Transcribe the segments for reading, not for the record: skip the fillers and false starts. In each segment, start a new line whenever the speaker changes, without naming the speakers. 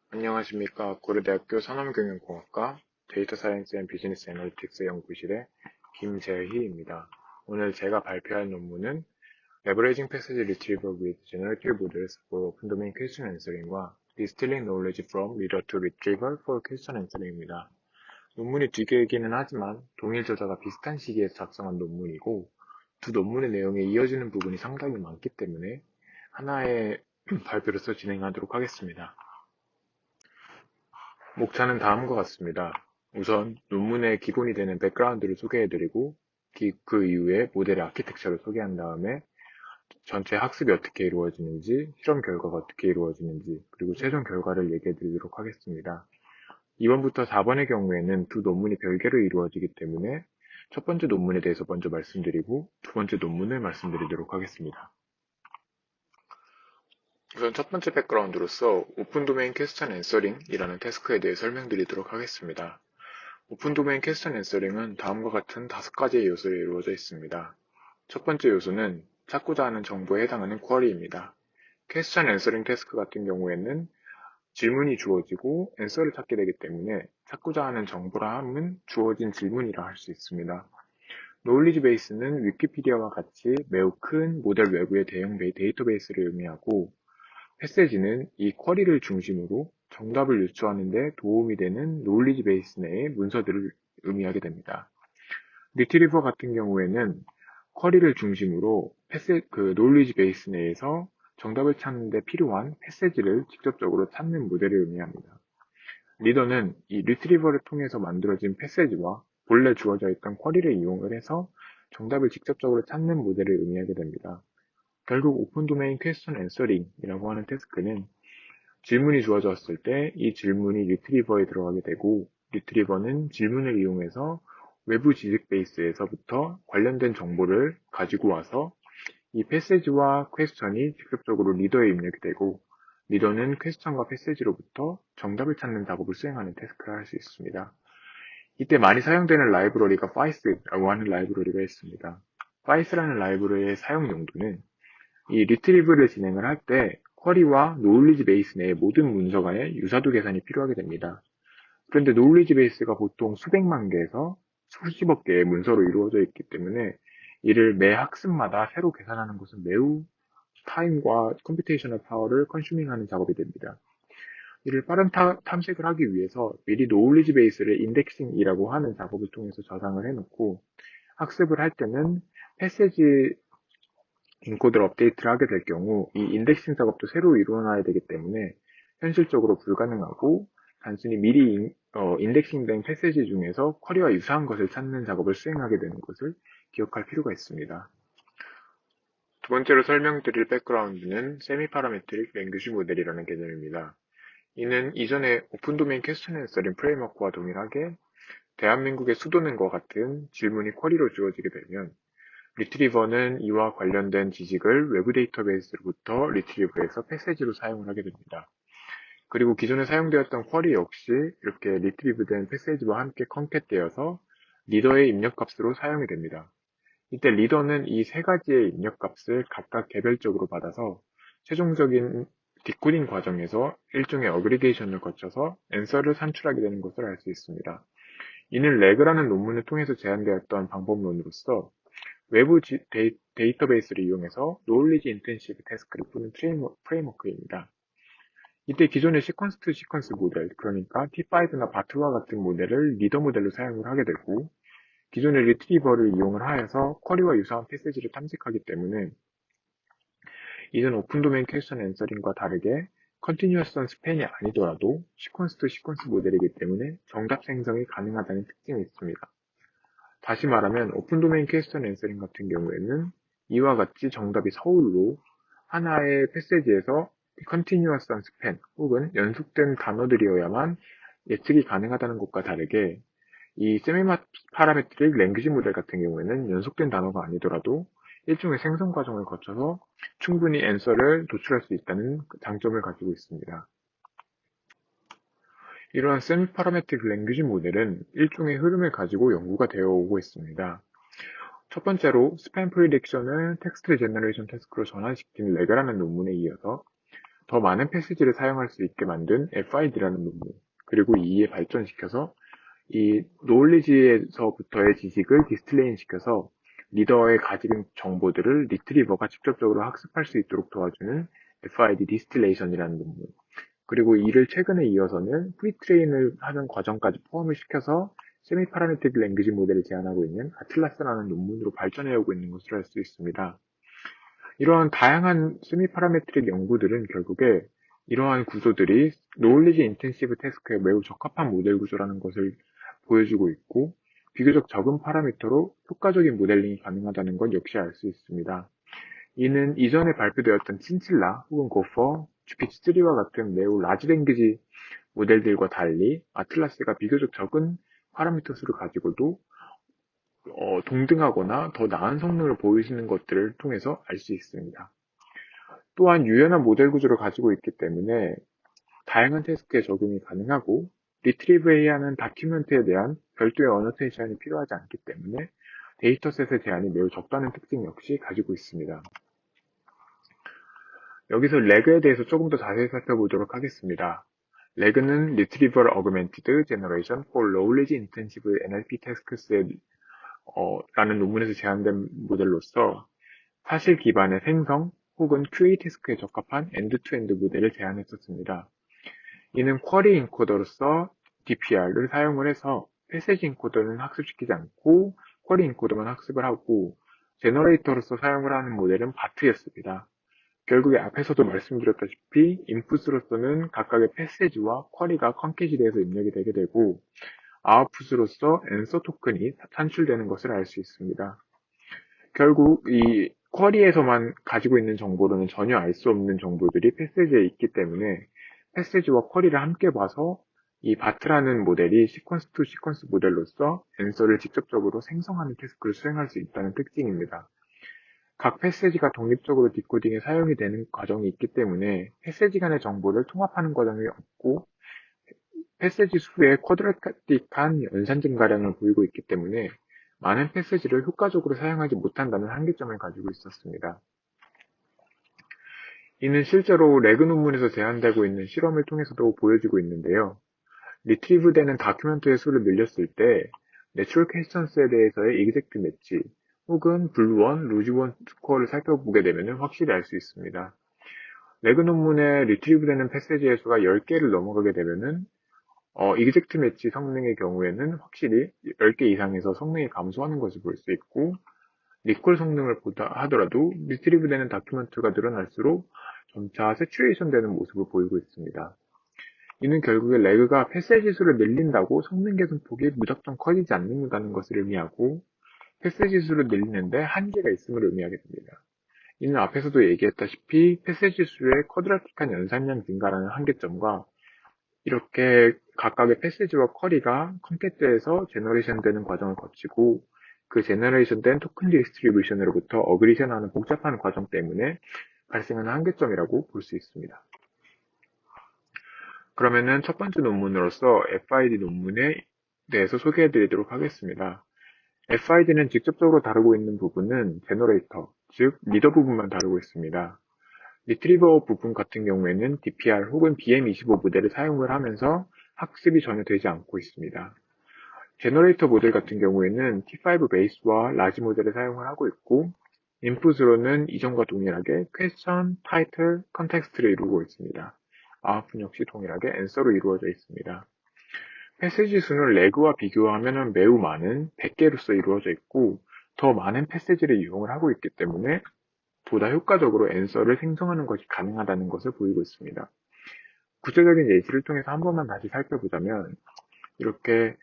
안녕하십니까. 고려대학교 산업경영공학과 데이터 사이언스 앤 비즈니스 애널리틱스 연구실의 김재희입니다. 오늘 제가 발표할 논문은 Leveraging Passage Retrieval with Generative Models for Open Domain Question Answering과 Distilling Knowledge from Reader to Retrieval for Question Answering입니다. 논문이 두 개이기는 하지만 동일 저자가 비슷한 시기에 작성한 논문이고 두 논문의 내용에 이어지는 부분이 상당히 많기 때문에 하나의 발표로서 진행하도록 하겠습니다. 목차는 다음과 같습니다. 우선 논문의 기본이 되는 백그라운드를 소개해드리고 그 이후에 모델의 아키텍처를 소개한 다음에 전체 학습이 어떻게 이루어지는지, 실험 결과가 어떻게 이루어지는지, 그리고 최종 결과를 얘기해드리도록 하겠습니다. 2번부터 4번의 경우에는 두 논문이 별개로 이루어지기 때문에 첫 번째 논문에 대해서 먼저 말씀드리고 두 번째 논문을 말씀드리도록 하겠습니다. 우선 첫 번째 백그라운드로서 오픈 도메인 퀘스천 앤서링이라는 태스크에 대해 설명드리도록 하겠습니다. 오픈 도메인 퀘스천 앤서링은 다음과 같은 5가지의 요소로 이루어져 있습니다. 첫 번째 요소는 찾고자 하는 정보에 해당하는 쿼리입니다. 퀘스천 앤서링 태스크 같은 경우에는 질문이 주어지고 앤서를 찾게 되기 때문에 찾고자 하는 정보라 함은 주어진 질문이라 할 수 있습니다. 노울리지 베이스는 위키피디아와 같이 매우 큰 모델 외부의 대형 데이터베이스를 의미하고 패세지는 이 쿼리를 중심으로 정답을 유추하는 데 도움이 되는 노울리지 베이스 내의 문서들을 의미하게 됩니다. 리트리버 같은 경우에는 쿼리를 중심으로 노울리지 베이스 내에서 정답을 찾는 데 필요한 패세지를 직접적으로 찾는 모델을 의미합니다. 리더는 이 리트리버를 통해서 만들어진 패세지와 본래 주어져 있던 쿼리를 이용을 해서 정답을 직접적으로 찾는 모델을 의미하게 됩니다. 결국 오픈 도메인 퀘스천 앤서링이라고 하는 태스크는 질문이 주어졌을 때 이 질문이 리트리버에 들어가게 되고 리트리버는 질문을 이용해서 외부 지식 베이스에서부터 관련된 정보를 가지고 와서 이 패세지와 퀘스천이 직접적으로 리더에 입력이 되고 리더는 퀘스천과 패세지로부터 정답을 찾는 작업을 수행하는 태스크를 할 수 있습니다. 이때 많이 사용되는 라이브러리가 FAIS라고 하는 라이브러리가 있습니다. FAIS라는 라이브러리의 사용 용도는 이 리트리브를 진행을 할 때 쿼리와 노울리지 베이스 내의 모든 문서 간의 유사도 계산이 필요하게 됩니다. 그런데 노울리지 베이스가 보통 수백만 개에서 수십억 개의 문서로 이루어져 있기 때문에 이를 매 학습마다 새로 계산하는 것은 매우 타임과 컴퓨테이셔널 파워를 컨슈밍하는 작업이 됩니다. 이를 빠른 탐색을 하기 위해서 미리 노울리지 베이스를 인덱싱이라고 하는 작업을 통해서 저장을 해놓고 학습을 할 때는 패세지 인코드를 업데이트를 하게 될 경우 이 인덱싱 작업도 새로 이루어놔야 되기 때문에 현실적으로 불가능하고 단순히 미리 인덱싱된 패세지 중에서 쿼리와 유사한 것을 찾는 작업을 수행하게 되는 것을 기억할 필요가 있습니다. 두 번째로 설명드릴 백그라운드는 세미 파라메트릭 랭귀지 모델이라는 개념입니다. 이는 이전의 오픈 도메인 퀘스천 앤서링 프레임워크와 동일하게 대한민국의 수도는과 같은 질문이 쿼리로 주어지게 되면 리트리버는 이와 관련된 지식을 외부 데이터베이스로부터 리트리브해서 패세지로 사용을 하게 됩니다. 그리고 기존에 사용되었던 쿼리 역시 이렇게 리트리브된 패세지와 함께 컨캣되어서 리더의 입력값으로 사용이 됩니다. 이때 리더는 이 세 가지의 입력값을 각각 개별적으로 받아서 최종적인 디코딩 과정에서 일종의 어그리게이션을 거쳐서 앤서를 산출하게 되는 것을 알 수 있습니다. 이는 레그라는 논문을 통해서 제안되었던 방법론으로서 외부 데이터베이스를 이용해서 노울리지 인텐시브 태스크를 푸는 프레임워크입니다. 이때 기존의 시퀀스 투 시퀀스 모델, 그러니까 T5나 바트와 같은 모델을 리더 모델로 사용을 하게 되고 기존의 리트리버를 이용을 하여서 쿼리와 유사한 패세지를 탐색하기 때문에 이전 오픈 도메인 퀘스천 앤서링과 다르게 컨티뉴어스 스팬이 아니더라도 시퀀스 투 시퀀스 모델이기 때문에 정답 생성이 가능하다는 특징이 있습니다. 다시 말하면 오픈 도메인 퀘스천 앤서링 같은 경우에는 이와 같이 정답이 서울로 하나의 패세지에서 컨티뉴어스한 스팬 혹은 연속된 단어들이어야만 예측이 가능하다는 것과 다르게 이 세미 파라메트릭 랭귀지 모델 같은 경우에는 연속된 단어가 아니더라도 일종의 생성 과정을 거쳐서 충분히 앤서를 도출할 수 있다는 장점을 가지고 있습니다. 이러한 세미 파라메트릭 랭귀지 모델은 일종의 흐름을 가지고 연구가 되어 오고 있습니다. 첫 번째로 스팸 프리딕션을 텍스트 제너레이션 태스크로 전환시킨 레그라는 논문에 이어서 더 많은 패시지를 사용할 수 있게 만든 FID라는 논문, 그리고 이에 발전시켜서 이 노울리지에서부터의 지식을 디스틸레인 시켜서 리더의 가진 정보들을 리트리버가 직접적으로 학습할 수 있도록 도와주는 FID 디스틸레이션이라는 논문, 그리고 이를 최근에 이어서는 프리트레인을 하는 과정까지 포함을 시켜서 세미 파라메트릭 랭귀지 모델을 제안하고 있는 아틀라스라는 논문으로 발전해오고 있는 것으로 알 수 있습니다. 이러한 다양한 세미 파라메트릭 연구들은 결국에 이러한 구조들이 노울리지 인텐시브 태스크에 매우 적합한 모델 구조라는 것을 보여주고 있고, 비교적 적은 파라미터로 효과적인 모델링이 가능하다는 것 역시 알 수 있습니다. 이는 이전에 발표되었던 친칠라 혹은 고퍼, GPT-3와 같은 매우 라지 랭귀지 모델들과 달리 아틀라스가 비교적 적은 파라미터 수를 가지고도 동등하거나 더 나은 성능을 보이시는 것들을 통해서 알 수 있습니다. 또한 유연한 모델 구조를 가지고 있기 때문에 다양한 태스크에 적용이 가능하고, 리트리브해야 하는 다큐멘트에 대한 별도의 어노테이션이 필요하지 않기 때문에 데이터셋의 제한이 매우 적다는 특징 역시 가지고 있습니다. 여기서 레그에 대해서 조금 더 자세히 살펴보도록 하겠습니다. 레그는 Retrieval Augmented Generation for Knowledge Intensive NLP Tasks 라는 논문에서 제안된 모델로서 사실 기반의 생성 혹은 QA 태스크에 적합한 엔드-투-엔드 모델을 제안했었습니다. 이는 쿼리 인코더로서 DPR을 사용을 해서 패세지 인코더는 학습시키지 않고 쿼리 인코더만 학습을 하고, 제너레이터로서 사용을 하는 모델은 바트였습니다. 결국에 앞에서도 말씀드렸다시피 인풋으로서는 각각의 패세지와 쿼리가 컨캐시돼서 입력이 되게 되고, 아웃풋으로서 앤서 토큰이 산출되는 것을 알 수 있습니다. 결국 이 쿼리에서만 가지고 있는 정보로는 전혀 알 수 없는 정보들이 패세지에 있기 때문에 패세지와 쿼리를 함께 봐서 이 바트라는 모델이 시퀀스 투 시퀀스 모델로서 앤서를 직접적으로 생성하는 태스크를 수행할 수 있다는 특징입니다. 각 패세지가 독립적으로 디코딩에 사용이 되는 과정이 있기 때문에 패세지 간의 정보를 통합하는 과정이 없고, 패세지 수의 쿼드라틱한 연산 증가량을 보이고 있기 때문에 많은 패세지를 효과적으로 사용하지 못한다는 한계점을 가지고 있었습니다. 이는 실제로 레그 논문에서 제안되고 있는 실험을 통해서도 보여지고 있는데요. 리트리브 되는 다큐멘트의 수를 늘렸을 때 내추럴 퀘스천스에 대해서의 이그젝트 매치 혹은 블루원, 루즈원 스코어를 살펴보게 되면 확실히 알 수 있습니다. 레그 논문에 리트리브 되는 패세지의 수가 10개를 넘어가게 되면은 이그젝트 매치 성능의 경우에는 확실히 10개 이상에서 성능이 감소하는 것을 볼 수 있고, 리콜 성능을 보다 하더라도 리트리브 되는 다큐멘트가 늘어날수록 점차 세츄레이션 되는 모습을 보이고 있습니다. 이는 결국에 레그가 패세지 수를 늘린다고 성능 개선 폭이 무작정 커지지 않는다는 것을 의미하고, 패세지 수를 늘리는데 한계가 있음을 의미하게 됩니다. 이는 앞에서도 얘기했다시피 패세지 수의 쿼드라틱한 연산량 증가라는 한계점과 이렇게 각각의 패시지와 쿼리가 컨캐트에서 제너레이션 되는 과정을 거치고, 그 제너레이션 된 토큰 디스트리뷰션으로부터 어그리션하는 복잡한 과정 때문에 발생하는 한계점이라고 볼 수 있습니다. 그러면은 첫 번째 논문으로서 FID 논문에 대해서 소개해 드리도록 하겠습니다. FID는 직접적으로 다루고 있는 부분은 제너레이터, 즉 리더 부분만 다루고 있습니다. 리트리버 부분 같은 경우에는 DPR 혹은 BM25 모델을 사용을 하면서 학습이 전혀 되지 않고 있습니다. 제너레이터 모델 같은 경우에는 T5 베이스와 라지 모델을 사용을 하고 있고, 인풋으로는 이전과 동일하게 퀘스천, 타이틀, 컨텍스트를 이루고 있습니다. 아웃풋 역시 동일하게 앤서로 이루어져 있습니다. 패시지 수는 레그와 비교하면 매우 많은 100개로서 이루어져 있고, 더 많은 패시지를 이용을 하고 있기 때문에 보다 효과적으로 앤서를 생성하는 것이 가능하다는 것을 보이고 있습니다. 구체적인 예시를 통해서 한 번만 다시 살펴보자면, 이렇게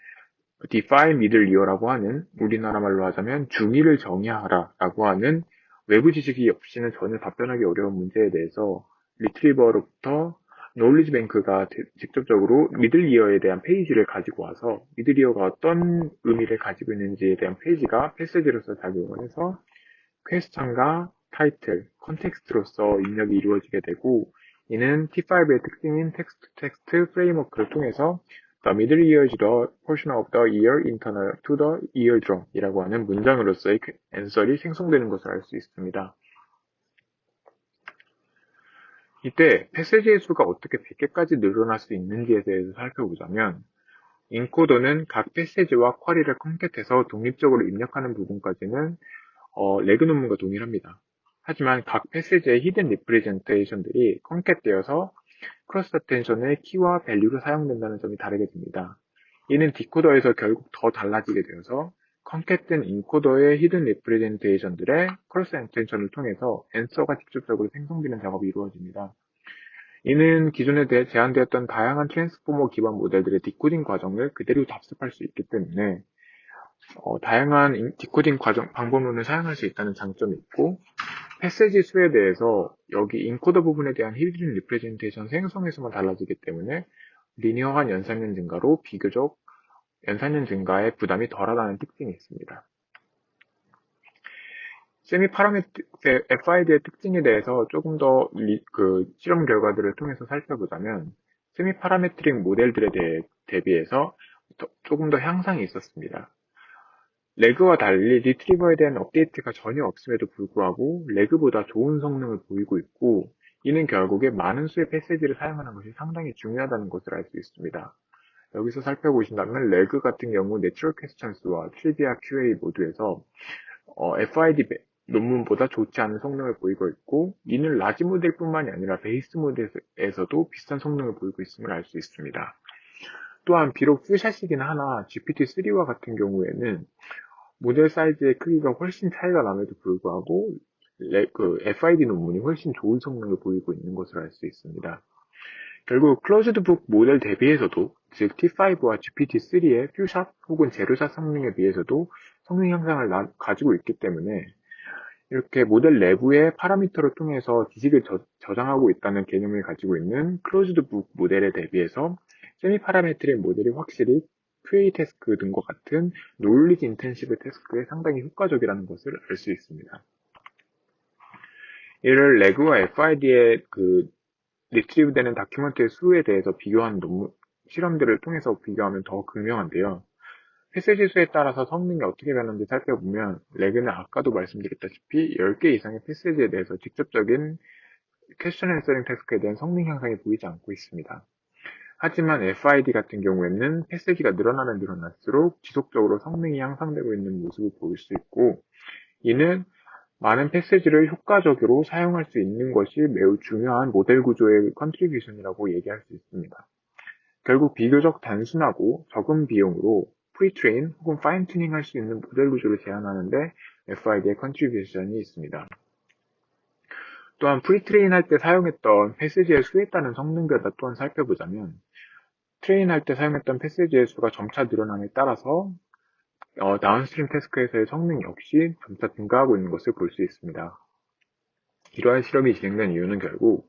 define middle year라고 하는, 우리나라 말로 하자면 중2를 정의하라 라고 하는 외부 지식이 없이는 전혀 답변하기 어려운 문제에 대해서 리트리버로부터 노울리지 뱅크가 직접적으로 미들 이어에 대한 페이지를 가지고 와서 미들 이어가 어떤 의미를 가지고 있는지에 대한 페이지가 패시지로서 작용을 해서 퀘스천과 타이틀, 컨텍스트로서 입력이 이루어지게 되고, 이는 T5의 특징인 텍스트 프레임워크를 통해서 The middle year is the portion of the year internal to the eardrum 이라고 하는 문장으로서의 앤서리 생성되는 것을 알 수 있습니다. 이때 패스지의 수가 어떻게 100개까지 늘어날 수 있는지에 대해서 살펴보자면 인코더는 각 패스지와 쿼리를 컨캣해서 독립적으로 입력하는 부분까지는 레그 논문과 동일합니다. 하지만 각 패스지의 히든 리프레젠테이션들이 컨캣되어서 크로스 어텐션의 키와 밸류로 사용된다는 점이 다르게 됩니다. 이는 디코더에서 결국 더 달라지게 되어서 컨캣된 인코더의 히든 리프레젠테이션들의 크로스 어텐션을 통해서 앤서가 직접적으로 생성되는 작업이 이루어집니다. 이는 기존에 제한되었던 다양한 트랜스포머 기반 모델들의 디코딩 과정을 그대로 답습할 수 있기 때문에 다양한 디코딩 과정 방법론을 사용할 수 있다는 장점이 있고, 패스지 수에 대해서 여기 인코더 부분에 대한 히든 리프레젠테이션 생성에서만 달라지기 때문에 리니어한 연산량 증가로 비교적 연산량 증가의 부담이 덜하다는 특징이 있습니다. 세미 파라메트릭 FID의 특징에 대해서 조금 더 실험 결과들을 통해서 살펴보자면 세미 파라메트릭 모델들에 대비해서 조금 더 향상이 있었습니다. 레그와 달리 리트리버에 대한 업데이트가 전혀 없음에도 불구하고 레그보다 좋은 성능을 보이고 있고, 이는 결국에 많은 수의 패스지를 사용하는 것이 상당히 중요하다는 것을 알 수 있습니다. 여기서 살펴보신다면 레그 같은 경우 내추럴 퀘스천스와 트리비아 QA 모두에서 FID 논문보다 좋지 않은 성능을 보이고 있고, 이는 라지 모델뿐만이 아니라 베이스 모델에서도 비슷한 성능을 보이고 있음을 알 수 있습니다. 또한 비록 퓨샷이긴 하나 GPT-3와 같은 경우에는 모델 사이즈의 크기가 훨씬 차이가 남에도 불구하고 FID 논문이 훨씬 좋은 성능을 보이고 있는 것을 알 수 있습니다. 결국 클로즈드 북 모델 대비해서도, 즉 T5와 GPT-3의 퓨샷 혹은 제로샷 성능에 비해서도 성능 향상을 가지고 있기 때문에 이렇게 모델 내부의 파라미터를 통해서 지식을 저장하고 있다는 개념을 가지고 있는 클로즈드 북 모델에 대비해서 세미 파라메트릭 모델이 확실히 QA 태스크 등과 같은 노리지 인텐시브 태스크에 상당히 효과적이라는 것을 알 수 있습니다. 이를 레그와 FID의 리트리브 되는 다큐멘트의 수에 대해서 비교한 실험들을 통해서 비교하면 더 극명한데요. 패스지 수에 따라서 성능이 어떻게 변하는지 살펴보면 레그는 아까도 말씀드렸다시피 10개 이상의 패스지에 대해서 직접적인 퀘스천 앤서링 태스크에 대한 성능 향상이 보이지 않고 있습니다. 하지만 FID 같은 경우에는 패스지가 늘어나면 늘어날수록 지속적으로 성능이 향상되고 있는 모습을 보일 수 있고, 이는 많은 패스지를 효과적으로 사용할 수 있는 것이 매우 중요한 모델 구조의 컨트리뷰션이라고 얘기할 수 있습니다. 결국 비교적 단순하고 적은 비용으로 프리트레인 혹은 파인 튜닝 할 수 있는 모델 구조를 제안하는데 FID의 컨트리뷰션이 있습니다. 또한 프리트레인 할 때 사용했던 패스지의 수에 따른 성능들을 또한 살펴보자면, 트레인 할 때 사용했던 패스지의 수가 점차 늘어남에 따라서 다운스트림 태스크에서의 성능 역시 점차 증가하고 있는 것을 볼 수 있습니다. 이러한 실험이 진행된 이유는 결국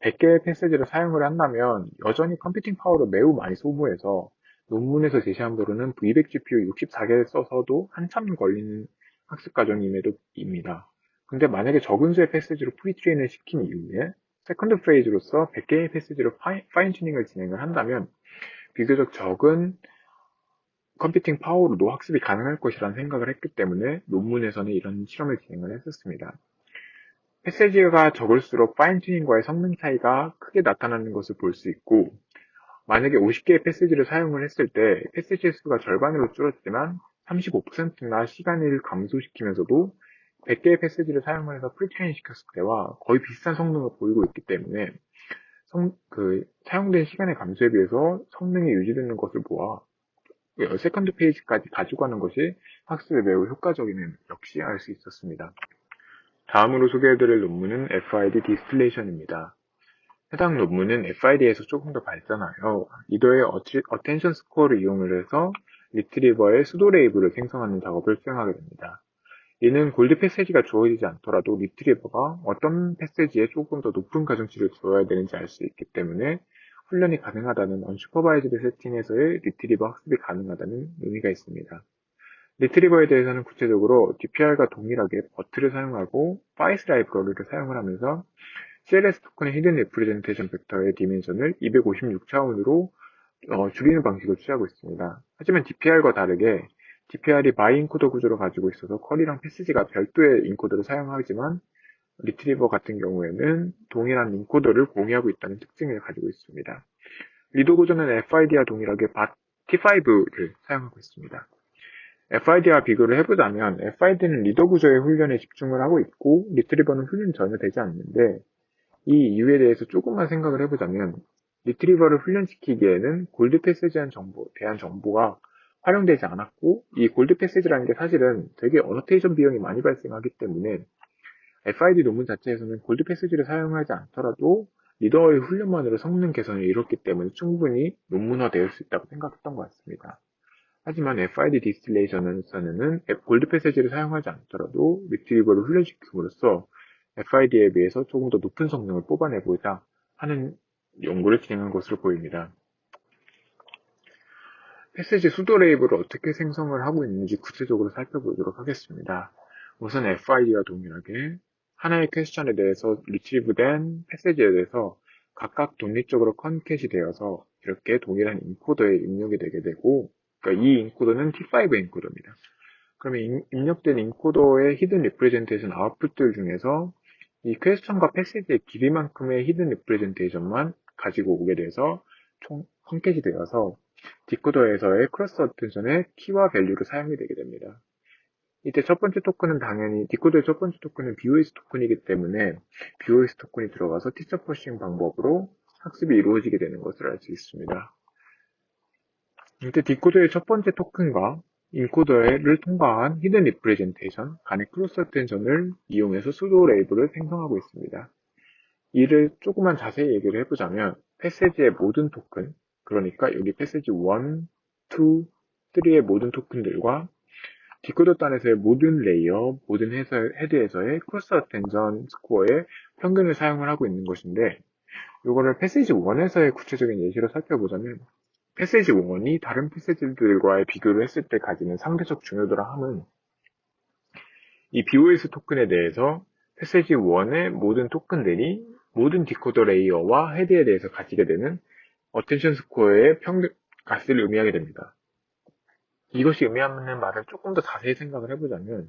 100개의 패스지를 사용을 한다면 여전히 컴퓨팅 파워를 매우 많이 소모해서 논문에서 제시한 바로는 V100 GPU 64개를 써서도 한참 걸리는 학습 과정임에도입니다. 근데 만약에 적은 수의 패스지로 프리트레인을 시킨 이후에 세컨드 페이지로서 100개의 패스지로 파인 튜닝을 진행을 한다면 비교적 적은 컴퓨팅 파워로도 학습이 가능할 것이라는 생각을 했기 때문에 논문에서는 이런 실험을 진행을 했었습니다. 패스지가 적을수록 파인 튜닝과의 성능 차이가 크게 나타나는 것을 볼 수 있고, 만약에 50개의 패스지를 사용을 했을 때 패스지 수가 절반으로 줄었지만 35%나 시간을 감소시키면서도 100개의 패스지를 사용을 해서 프리트레인 시켰을 때와 거의 비슷한 성능을 보이고 있기 때문에 사용된 시간의 감소에 비해서 성능이 유지되는 것을 보아 세컨드 페이지까지 가지고 가는 것이 학습에 매우 효과적임을 역시 알 수 있었습니다. 다음으로 소개해드릴 논문은 FID 디스틸레이션입니다. 해당 논문은 FID에서 조금 더 발전하여 리더의 어텐션 스코어를 이용을 해서 리트리버의 수도 레이블을 생성하는 작업을 수행하게 됩니다. 이는 골드 패스지가 주어지지 않더라도 리트리버가 어떤 패스지에 조금 더 높은 가중치를 주어야 되는지 알 수 있기 때문에 훈련이 가능하다는 언슈퍼바이즈드 세팅에서의 리트리버 학습이 가능하다는 의미가 있습니다. 리트리버에 대해서는 구체적으로 DPR과 동일하게 버트를 사용하고 파이스 라이브러리를 사용을 하면서 CLS 토큰의 히든 리프레젠테이션 벡터의 디멘션을 256차원으로 줄이는 방식을 취하고 있습니다. 하지만 DPR과 다르게 DPR이 바이 인코더 구조를 가지고 있어서 쿼리랑 패스지가 별도의 인코더를 사용하지만 리트리버 같은 경우에는 동일한 인코더를 공유하고 있다는 특징을 가지고 있습니다. 리더 구조는 FID와 동일하게 T5를 사용하고 있습니다. FID와 비교를 해보자면 FID는 리더 구조의 훈련에 집중을 하고 있고 리트리버는 훈련이 전혀 되지 않는데 이 이유에 대해서 조금만 생각을 해보자면 리트리버를 훈련시키기에는 골드 패세지에 대한 정보가 활용되지 않았고 이 골드 패세지라는 게 사실은 되게 어노테이션 비용이 많이 발생하기 때문에 FID 논문 자체에서는 골드 패세지를 사용하지 않더라도 리더의 훈련만으로 성능 개선을 이뤘기 때문에 충분히 논문화되을 수 있다고 생각했던 것 같습니다. 하지만 FID 디스틸레이션에서는 골드 패세지를 사용하지 않더라도 리트리버를 훈련시킴으로써 FID에 비해서 조금 더 높은 성능을 뽑아내고자 하는 연구를 진행한 것으로 보입니다. 패세지 수도 레이블을 어떻게 생성을 하고 있는지 구체적으로 살펴보도록 하겠습니다. 우선 FID와 동일하게 하나의 퀘스천에 대해서 리트리브된 패세지에 대해서 각각 독립적으로 컨캣이 되어서 이렇게 동일한 인코더에 입력이 되게 되고, 그러니까 이 인코더는 T5 인코더입니다. 그러면 입력된 인코더의 히든 리프레젠테이션 아웃풋들 중에서 이 퀘스천과 패세지의 길이만큼의 히든 리프레젠테이션만 가지고 오게 돼서 총 컨캣이 되어서 디코더에서의 크로스 어텐션의 키와 밸류로 사용이 되게 됩니다. 이때 첫 번째 토큰은 당연히 디코더의 첫 번째 토큰은 BOS 토큰이기 때문에 BOS 토큰이 들어가서 티처 퍼싱 방법으로 학습이 이루어지게 되는 것을 알 수 있습니다. 이때 디코더의 첫 번째 토큰과 인코더를 통과한 히든 리프레젠테이션 간의 크로스 어텐션을 이용해서 수도 레이블을 생성하고 있습니다. 이를 조금만 자세히 얘기를 해보자면 패세지의 모든 토큰, 그러니까 여기 패세지 1, 2, 3의 모든 토큰들과 디코더 단에서의 모든 레이어, 모든 헤드에서의 크로스 어텐션 스코어의 평균을 사용을 하고 있는 것인데 이거를 패세지 1에서의 구체적인 예시로 살펴보자면 패세지 1이 다른 패세지들과의 비교를 했을 때 가지는 상대적 중요도라 함은 이 BOS 토큰에 대해서 패세지 1의 모든 토큰들이 모든 디코더 레이어와 헤드에 대해서 가지게 되는 어텐션 스코어의 평균 값을 의미하게 됩니다. 이것이 의미하는 말을 조금 더 자세히 생각을 해보자면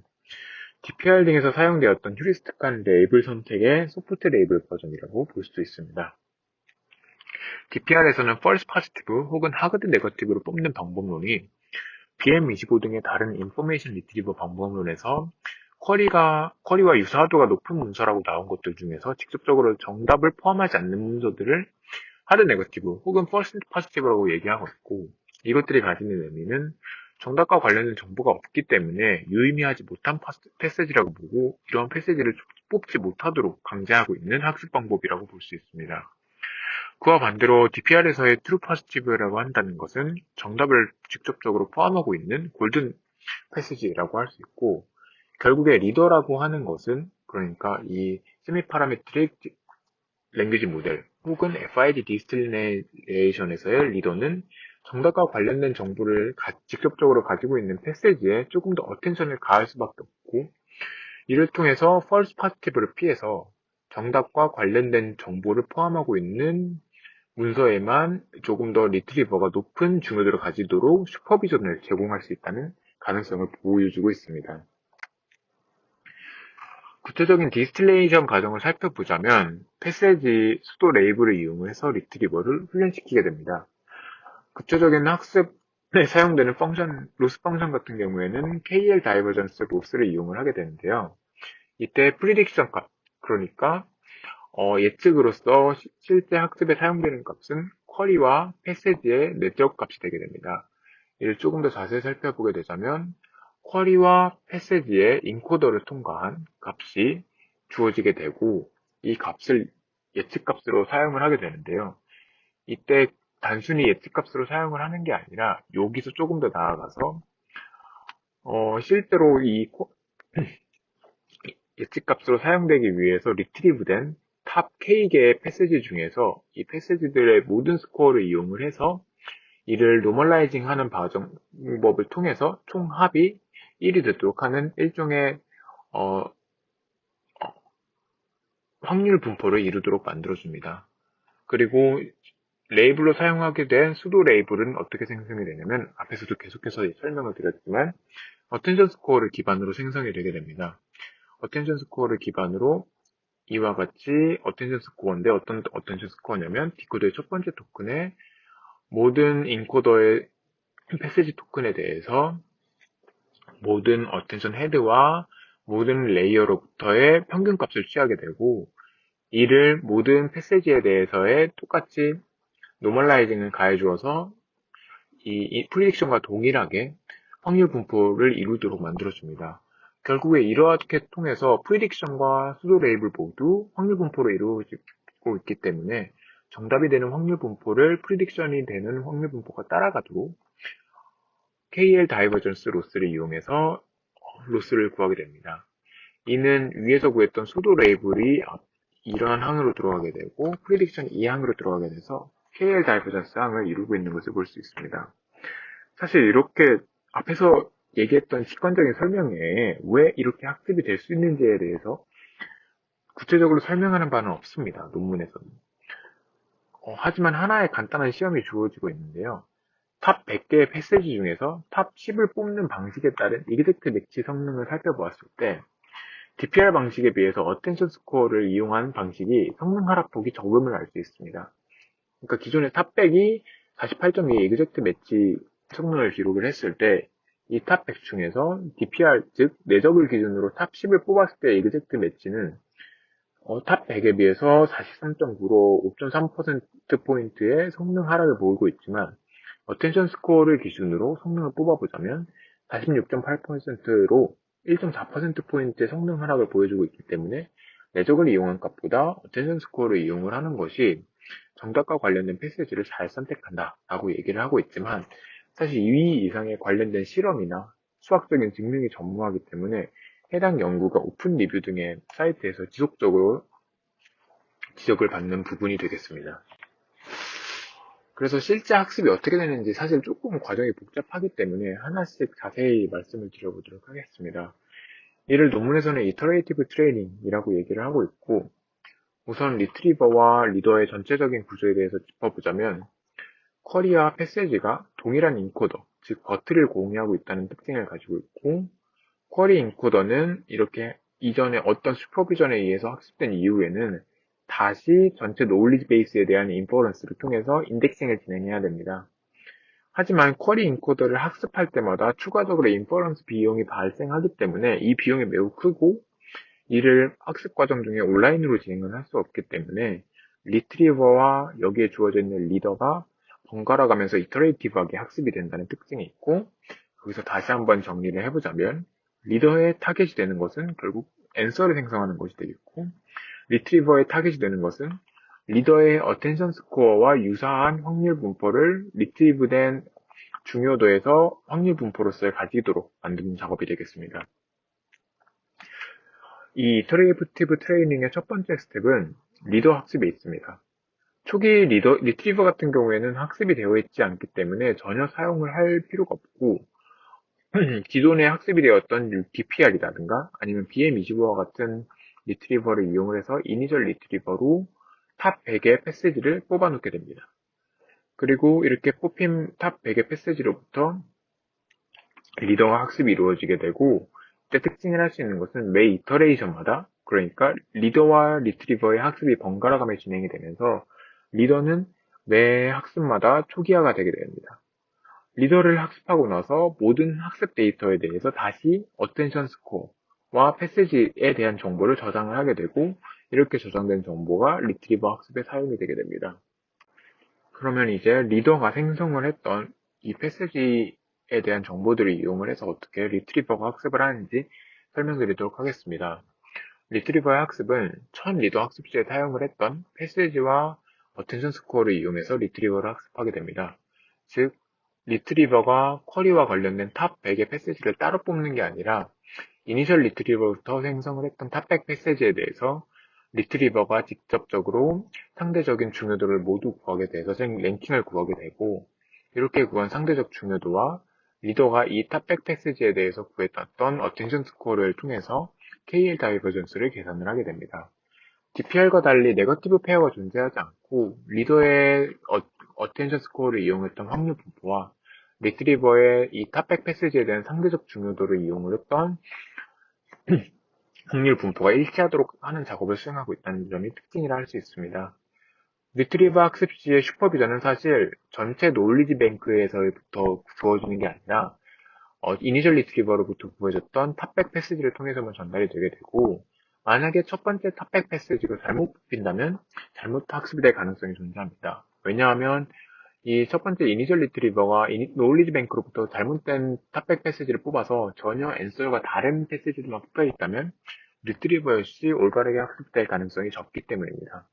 DPR 등에서 사용되었던 휴리스틱한 레이블 선택의 소프트 레이블 버전이라고 볼 수 있습니다. DPR에서는 false positive 혹은 hard negative로 뽑는 방법론이 BM25 등의 다른 인포메이션 리트리버 방법론에서 쿼리와 유사도가 높은 문서라고 나온 것들 중에서 직접적으로 정답을 포함하지 않는 문서들을 hard negative 혹은 false positive라고 얘기하고 있고 이것들이 가지는 의미는 정답과 관련된 정보가 없기 때문에 유의미하지 못한 패세지라고 보고 이러한 패세지를 뽑지 못하도록 강제하고 있는 학습 방법이라고 볼 수 있습니다. 그와 반대로 DPR에서의 true positive라고 한다는 것은 정답을 직접적으로 포함하고 있는 골든 패시지라고 할 수 있고 결국에 리더라고 하는 것은 그러니까 이 세미파라메트릭 랭귀지 모델 혹은 FID 디스틸레이션에서의 리더는 정답과 관련된 정보를 직접적으로 가지고 있는 패시지에 조금 더 어텐션을 가할 수밖에 없고 이를 통해서 false positive를 피해서 정답과 관련된 정보를 포함하고 있는 문서에만 조금 더 리트리버가 높은 중요도를 가지도록 슈퍼비전을 제공할 수 있다는 가능성을 보여주고 있습니다. 구체적인 디스틸레이션 과정을 살펴보자면 패세지 수도 레이블을 이용해서 리트리버를 훈련시키게 됩니다. 구체적인 학습에 사용되는 펑션, 로스 펑션 같은 경우에는 KL 다이버전스 로스를 이용을 하게 되는데요. 이때 프리딕션 값, 그러니까 예측으로서 실제 학습에 사용되는 값은 쿼리와 패세지의 내적 값이 되게 됩니다. 이를 조금 더 자세히 살펴보게 되자면 쿼리와 패세지의 인코더를 통과한 값이 주어지게 되고 이 값을 예측값으로 사용을 하게 되는데요. 이때 단순히 예측값으로 사용을 하는 게 아니라 여기서 조금 더 나아가서 실제로 이 예측값으로 사용되기 위해서 리트리브된 탑 K개의 패세지 중에서 이 패세지들의 모든 스코어를 이용을 해서 이를 노멀라이징 하는 방법을 통해서 총합이 1이 되도록 하는 일종의 확률 분포를 이루도록 만들어줍니다. 그리고 레이블로 사용하게 된 수도 레이블은 어떻게 생성이 되냐면 앞에서도 계속해서 설명을 드렸지만 어텐션 스코어를 기반으로 생성이 되게 됩니다. 어텐션 스코어를 기반으로 이와 같이 어텐션 스코어인데 어떤 어텐션 스코어냐면 디코더의 첫 번째 토큰에 모든 인코더의 패시지 토큰에 대해서 모든 어텐션 헤드와 모든 레이어로부터의 평균값을 취하게 되고 이를 모든 패시지에 대해서의 똑같이 노멀라이징을 가해주어서 이 프리딕션과 동일하게 확률 분포를 이루도록 만들어줍니다. 결국에 이렇게 통해서 프리딕션과 수도 레이블 모두 확률 분포로 이루어지고 있기 때문에 정답이 되는 확률 분포를 프리딕션이 되는 확률 분포가 따라가도록 KL 다이버전스 로스를 이용해서 로스를 구하게 됩니다. 이는 위에서 구했던 수도 레이블이 이러한 항으로 들어가게 되고 프리딕션 이 항으로 들어가게 돼서 KL 다이버전스 항을 이루고 있는 것을 볼 수 있습니다. 사실 이렇게 앞에서 얘기했던 직관적인 설명에 왜 이렇게 학습이 될 수 있는지에 대해서 구체적으로 설명하는 바는 없습니다. 논문에서는. 하지만 하나의 간단한 시험이 주어지고 있는데요. 탑 100개의 패시지 중에서 탑 10을 뽑는 방식에 따른 이그젝트 매치 성능을 살펴보았을 때 DPR 방식에 비해서 어텐션 스코어를 이용한 방식이 성능 하락폭이 적음을 알 수 있습니다. 그러니까 기존의 탑 100이 48.2의 이그젝트 매치 성능을 기록을 했을 때 이 탑 100 중에서 DPR, 즉 내적을 기준으로 탑 10을 뽑았을 때 이그젝트 매치는 탑 100에 비해서 43.9로 5.3%포인트의 성능 하락을 보이고 있지만 어텐션 스코어를 기준으로 성능을 뽑아보자면 46.8%로 1.4%포인트의 성능 하락을 보여주고 있기 때문에 내적을 이용한 값보다 어텐션 스코어를 이용을 하는 것이 정답과 관련된 패시지를 잘 선택한다 라고 얘기를 하고 있지만 사실 2위 이상의 관련된 실험이나 수학적인 증명이 전무하기 때문에 해당 연구가 오픈 리뷰 등의 사이트에서 지속적으로 지적을 받는 부분이 되겠습니다. 그래서 실제 학습이 어떻게 되는지 사실 조금 과정이 복잡하기 때문에 하나씩 자세히 말씀을 드려보도록 하겠습니다. 이를 논문에서는 이터레이티브 트레이닝이라고 얘기를 하고 있고 우선 리트리버와 리더의 전체적인 구조에 대해서 짚어보자면 쿼리와 패세지가 동일한 인코더, 즉 버트를 공유하고 있다는 특징을 가지고 있고 쿼리 인코더는 이렇게 이전에 어떤 슈퍼비전에 의해서 학습된 이후에는 다시 전체 노울리지 베이스에 대한 인퍼런스를 통해서 인덱싱을 진행해야 됩니다. 하지만 쿼리 인코더를 학습할 때마다 추가적으로 인퍼런스 비용이 발생하기 때문에 이 비용이 매우 크고 이를 학습 과정 중에 온라인으로 진행을 할 수 없기 때문에 리트리버와 여기에 주어져 있는 리더가 번갈아 가면서 이터레이티브하게 학습이 된다는 특징이 있고 여기서 다시 한번 정리를 해보자면 리더의 타겟이 되는 것은 결국 앤서를 생성하는 것이 되겠고 리트리버의 타겟이 되는 것은 리더의 어텐션 스코어와 유사한 확률 분포를 리트리브된 중요도에서 확률 분포로서 가지도록 만드는 작업이 되겠습니다. 이 이터레이티브 트레이닝의 첫 번째 스텝은 리더 학습에 있습니다. 초기 리트리버 같은 경우에는 학습이 되어 있지 않기 때문에 전혀 사용을 할 필요가 없고 기존에 학습이 되었던 DPR이라든가 아니면 BM25와 같은 리트리버를 이용을 해서 이니셜 리트리버로 탑 100의 패시지를 뽑아놓게 됩니다. 그리고 이렇게 뽑힌 탑 100의 패시지로부터 리더가 학습이 이루어지게 되고 이때 특징을 할 수 있는 것은 매 이터레이션마다 그러니까 리더와 리트리버의 학습이 번갈아 가며 진행이 되면서 리더는 매 학습마다 초기화가 되게 됩니다. 리더를 학습하고 나서 모든 학습 데이터에 대해서 다시 어텐션 스코어와 패시지에 대한 정보를 저장을 하게 되고 이렇게 저장된 정보가 리트리버 학습에 사용이 되게 됩니다. 그러면 이제 리더가 생성을 했던 이 패시지에 대한 정보들을 이용을 해서 어떻게 리트리버가 학습을 하는지 설명드리도록 하겠습니다. 리트리버의 학습은 첫 리더 학습 시에 사용을 했던 패시지와 어텐션 스코어를 이용해서 리트리버를 학습하게 됩니다. 즉, 리트리버가 쿼리와 관련된 탑 100의 패시지를 따로 뽑는 게 아니라 이니셜 리트리버부터 생성을 했던 탑 100 패시지에 대해서 리트리버가 직접적으로 상대적인 중요도를 모두 구하게 돼서 랭킹을 구하게 되고 이렇게 구한 상대적 중요도와 리더가 이 탑 100 패시지에 대해서 구했던 어텐션 스코어를 통해서 KL 다이버전스를 계산을 하게 됩니다. DPR과 달리 네거티브 페어가 존재하지 않고 리더의 어텐션 스코어를 이용했던 확률 분포와 리트리버의 이 탑백 패시지에 대한 상대적 중요도를 이용을 했던 확률 분포가 일치하도록 하는 작업을 수행하고 있다는 점이 특징이라 할 수 있습니다. 리트리버 학습 시의 슈퍼비전은 사실 전체 노리지 뱅크에서부터 주어지는 게 아니라 이니셜 리트리버로부터 구해졌던 탑백 패스지를 통해서만 전달이 되게 되고, 만약에 첫 번째 탑백 패스지가 잘못 뽑힌다면 잘못 학습이 될 가능성이 존재합니다. 왜냐하면 이 첫 번째 이니셜 리트리버가 노리지 뱅크로부터 잘못된 탑백 패스지를 뽑아서 전혀 앤서가 다른 패스지들만 뽑혀 있다면 리트리버 역시 올바르게 학습될 가능성이 적기 때문입니다.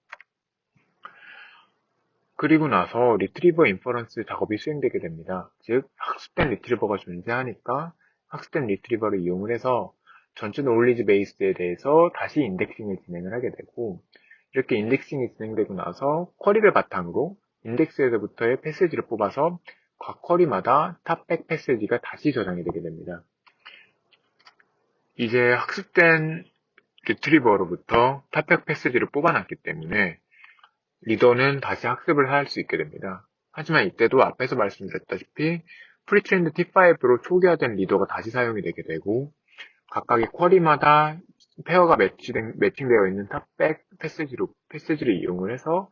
그리고 나서 리트리버 인퍼런스 작업이 수행되게 됩니다. 즉, 학습된 리트리버가 존재하니까 학습된 리트리버를 이용을 해서 전체 노리지 베이스에 대해서 다시 인덱싱을 진행을 하게 되고, 이렇게 인덱싱이 진행되고 나서 쿼리를 바탕으로 인덱스에서부터의 패스지를 뽑아서 각 쿼리마다 탑백 패스지가 다시 저장이 되게 됩니다. 이제 학습된 리트리버로부터 탑백 패스지를 뽑아놨기 때문에 리더는 다시 학습을 할 수 있게 됩니다. 하지만 이때도 앞에서 말씀드렸다시피 프리트렌드 T5로 초기화된 리더가 다시 사용이 되게 되고, 각각의 쿼리마다 페어가 매칭되어 있는 탑백 패스지를 이용을 해서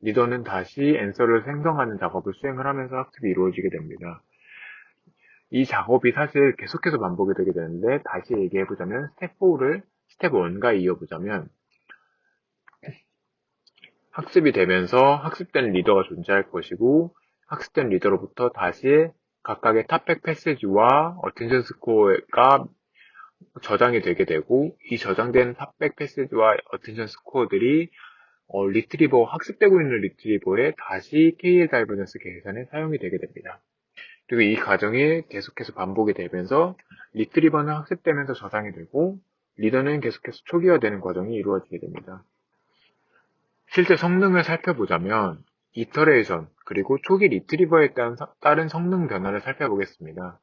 리더는 다시 앤서를 생성하는 작업을 수행을 하면서 학습이 이루어지게 됩니다. 이 작업이 사실 계속해서 반복이 되게 되는데, 다시 얘기해보자면 스텝 4를 스텝 1과 이어보자면, 학습이 되면서 학습된 리더가 존재할 것이고, 학습된 리더로부터 다시 각각의 탑백 패스지와 어텐션 스코어가 저장이 되게 되고, 이 저장된 탑백 패스지와 어텐션 스코어들이 학습되고 있는 리트리버에 다시 KL 다이버전스 계산에 사용이 되게 됩니다. 그리고 이 과정이 계속해서 반복이 되면서 리트리버는 학습되면서 저장이 되고, 리더는 계속해서 초기화되는 과정이 이루어지게 됩니다. 실제 성능을 살펴보자면 이터레이션 그리고 초기 리트리버에 따른 성능 변화를 살펴보겠습니다.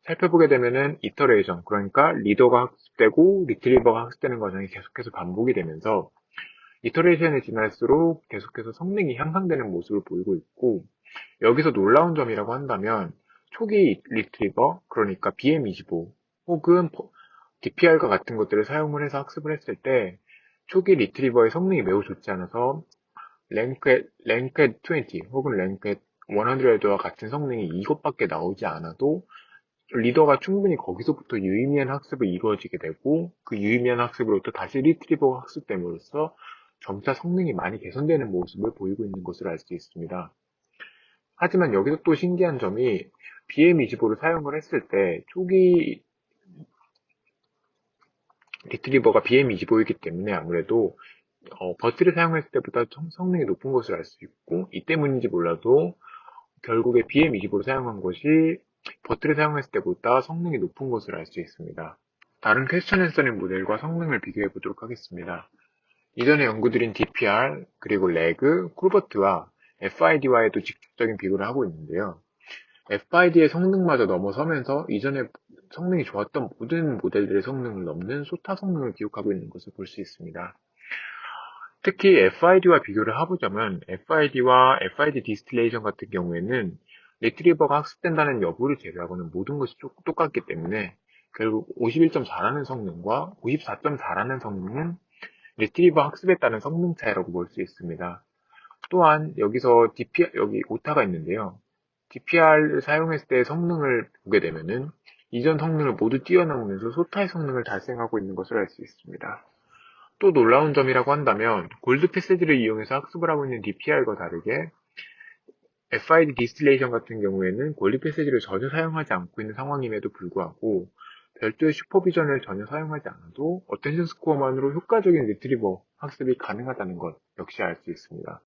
살펴보게 되면은 이터레이션, 그러니까 리더가 학습되고 리트리버가 학습되는 과정이 계속해서 반복이 되면서 이터레이션이 지날수록 계속해서 성능이 향상되는 모습을 보이고 있고, 여기서 놀라운 점이라고 한다면 초기 리트리버, 그러니까 BM25 혹은 DPR과 같은 것들을 사용을 해서 학습을 했을 때 초기 리트리버의 성능이 매우 좋지 않아서 랭크앳 20 혹은 랭크앳 100와 같은 성능이 이것밖에 나오지 않아도 리더가 충분히 거기서부터 유의미한 학습이 이루어지게 되고, 그 유의미한 학습으로부터 다시 리트리버가 학습됨으로써 점차 성능이 많이 개선되는 모습을 보이고 있는 것을 알 수 있습니다. 하지만 여기서 또 신기한 점이 BM25를 사용을 했을 때 초기 리트리버가 BM25이기 때문에 아무래도 버스를 사용했을 때보다 성능이 높은 것을 알 수 있고, 이 때문인지 몰라도 결국에 BM25를 사용한 것이 버트를 사용했을 때보다 성능이 높은 것을 알 수 있습니다. 다른 퀘스천 앤서링 모델과 성능을 비교해 보도록 하겠습니다. 이전에 연구드린 DPR, 그리고 레그, 쿨버트와 FID와에도 직접적인 비교를 하고 있는데요. FID의 성능마저 넘어서면서 이전에 성능이 좋았던 모든 모델들의 성능을 넘는 소타 성능을 기록하고 있는 것을 볼 수 있습니다. 특히 FID와 비교를 해보자면 FID와 FID 디스틸레이션 같은 경우에는 리트리버가 학습된다는 여부를 제외하고는 모든 것이 똑같기 때문에 결국 51.4라는 성능과 54.4라는 성능은 리트리버 학습에 따른 성능 차이라고 볼 수 있습니다. 또한 여기서 여기 오타가 있는데요. DPR을 사용했을 때 성능을 보게 되면은 이전 성능을 모두 뛰어넘으면서 소타의 성능을 달성하고 있는 것을 알 수 있습니다. 또 놀라운 점이라고 한다면 골드 패스지를 이용해서 학습을 하고 있는 DPR과 다르게 FID 디스틸레이션 같은 경우에는 골드 패스지를 전혀 사용하지 않고 있는 상황임에도 불구하고 별도의 슈퍼비전을 전혀 사용하지 않아도 어텐션 스코어만으로 효과적인 리트리버 학습이 가능하다는 것 역시 알 수 있습니다.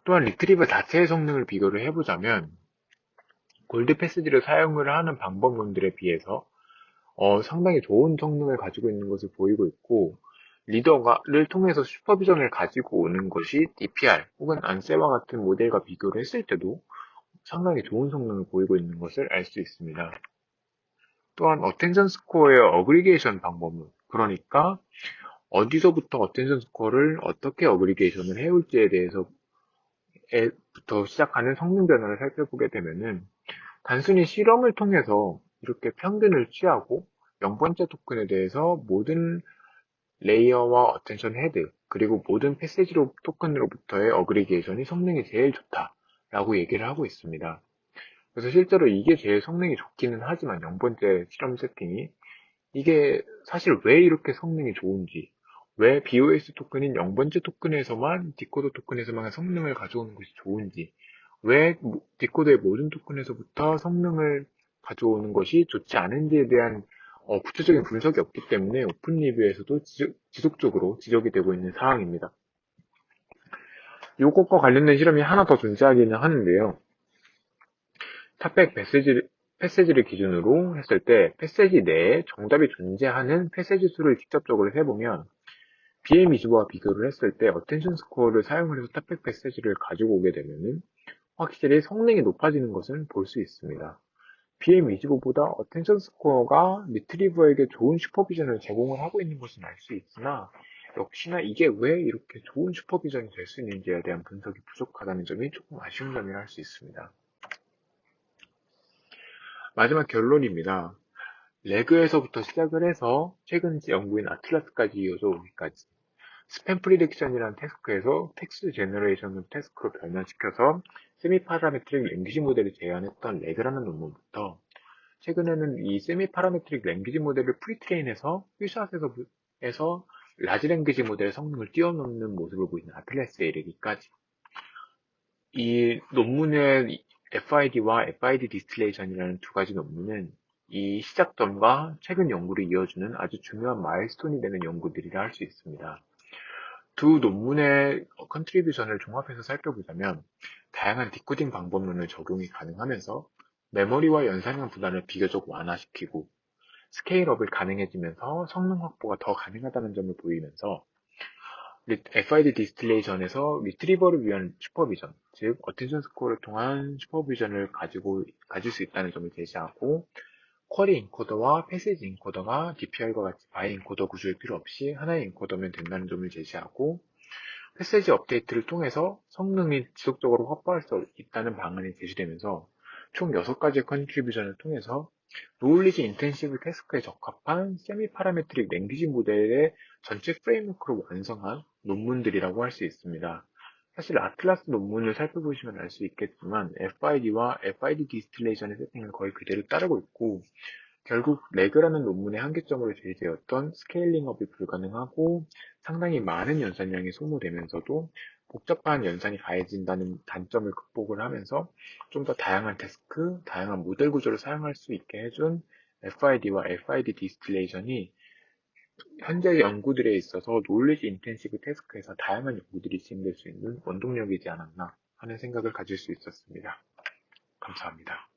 또한 리트리버 자체의 성능을 비교를 해보자면 골드 패스지를 사용을 하는 방법론들에 비해서 상당히 좋은 성능을 가지고 있는 것을 보이고 있고, 리더를 통해서 슈퍼비전을 가지고 오는 것이 DPR 혹은 안세와 같은 모델과 비교를 했을 때도 상당히 좋은 성능을 보이고 있는 것을 알 수 있습니다. 또한 어텐션 스코어의 어그리게이션 방법론, 그러니까 어디서부터 어텐션 스코어를 어떻게 어그리게이션을 해올지에 대해서부터 시작하는 성능 변화를 살펴보게 되면은 단순히 실험을 통해서 이렇게 평균을 취하고 0번째 토큰에 대해서 모든 레이어와 어텐션 헤드, 그리고 모든 패시지 토큰으로부터의 어그리게이션이 성능이 제일 좋다라고 얘기를 하고 있습니다. 그래서 실제로 이게 제일 성능이 좋기는 하지만 0번째 실험 세팅이 이게 사실 왜 이렇게 성능이 좋은지, 왜 BOS 토큰인 0번째 토큰에서만 디코더 토큰에서만 성능을 가져오는 것이 좋은지, 왜 디코더의 모든 토큰에서부터 성능을 가져오는 것이 좋지 않은지에 대한 구체적인 분석이 없기 때문에 오픈 리뷰에서도 지속적으로 지적이 되고 있는 사항입니다. 이것과 관련된 실험이 하나 더 존재하기는 하는데요. 탑백 패세지를 기준으로 했을 때 패세지 내에 정답이 존재하는 패세지 수를 직접적으로 세보면 BM25와 비교를 했을 때 어텐션 스코어를 사용을 해서 탑백 패세지를 가지고 오게 되면 확실히 성능이 높아지는 것을 볼 수 있습니다. BM25보다 어텐션 스코어가 리트리버에게 좋은 슈퍼비전을 제공을 하고 있는 것은 알 수 있으나 역시나 이게 왜 이렇게 좋은 슈퍼비전이 될 수 있는지에 대한 분석이 부족하다는 점이 조금 아쉬운 점이라 할 수 있습니다. 마지막 결론입니다. 레그에서부터 시작을 해서 최근 연구인 아틀라스까지 이어져 오기까지 스팸 프리딕션이라는 태스크에서 텍스트 제너레이션을 태스크로 변환시켜서 세미 파라메트릭 랭귀지 모델을 제안했던 레그라는 논문부터 최근에는 이 세미 파라메트릭 랭귀지 모델을 프리트레인해서 퓨샷에서 라지 랭귀지 모델의 성능을 뛰어넘는 모습을 보이는 아틀라스에 이르기까지 이 논문의 FID와 FID 디스틸레이션이라는 두 가지 논문은 이 시작점과 최근 연구를 이어주는 아주 중요한 마일스톤이 되는 연구들이라 할 수 있습니다. 두 논문의 컨트리뷰션을 종합해서 살펴보자면 다양한 디코딩 방법론을 적용이 가능하면서 메모리와 연산량 분할을 비교적 완화시키고 스케일업을 가능해지면서 성능 확보가 더 가능하다는 점을 보이면서 FID 디스틸레이션에서 리트리버를 위한 슈퍼비전, 즉 어텐션 스코어를 통한 슈퍼비전을 가질 수 있다는 점을 제시하고 쿼리 인코더와 패시지 인코더가 DPR과 같이 바이 인코더 구조일 필요 없이 하나의 인코더면 된다는 점을 제시하고 패시지 업데이트를 통해서 성능이 지속적으로 확보할 수 있다는 방안이 제시되면서 총 6가지의 컨트리뷰션을 통해서 노을리지 인텐시브 태스크에 적합한 세미 파라메트릭 랭귀지 모델의 전체 프레임워크를 완성한 논문들이라고 할 수 있습니다. 사실 아틀라스 논문을 살펴보시면 알 수 있겠지만 FID와 FID 디스틸레이션의 세팅을 거의 그대로 따르고 있고 결국 레그라는 논문의 한계점으로 제시되었던 스케일링업이 불가능하고 상당히 많은 연산량이 소모되면서도 복잡한 연산이 가해진다는 단점을 극복을 하면서 좀 더 다양한 태스크, 다양한 모델 구조를 사용할 수 있게 해준 FID와 FID 디스틸레이션이 현재 연구들에 있어서 노리지 인텐시브 태스크에서 다양한 연구들이 진행될 수 있는 원동력이지 않았나 하는 생각을 가질 수 있었습니다. 감사합니다.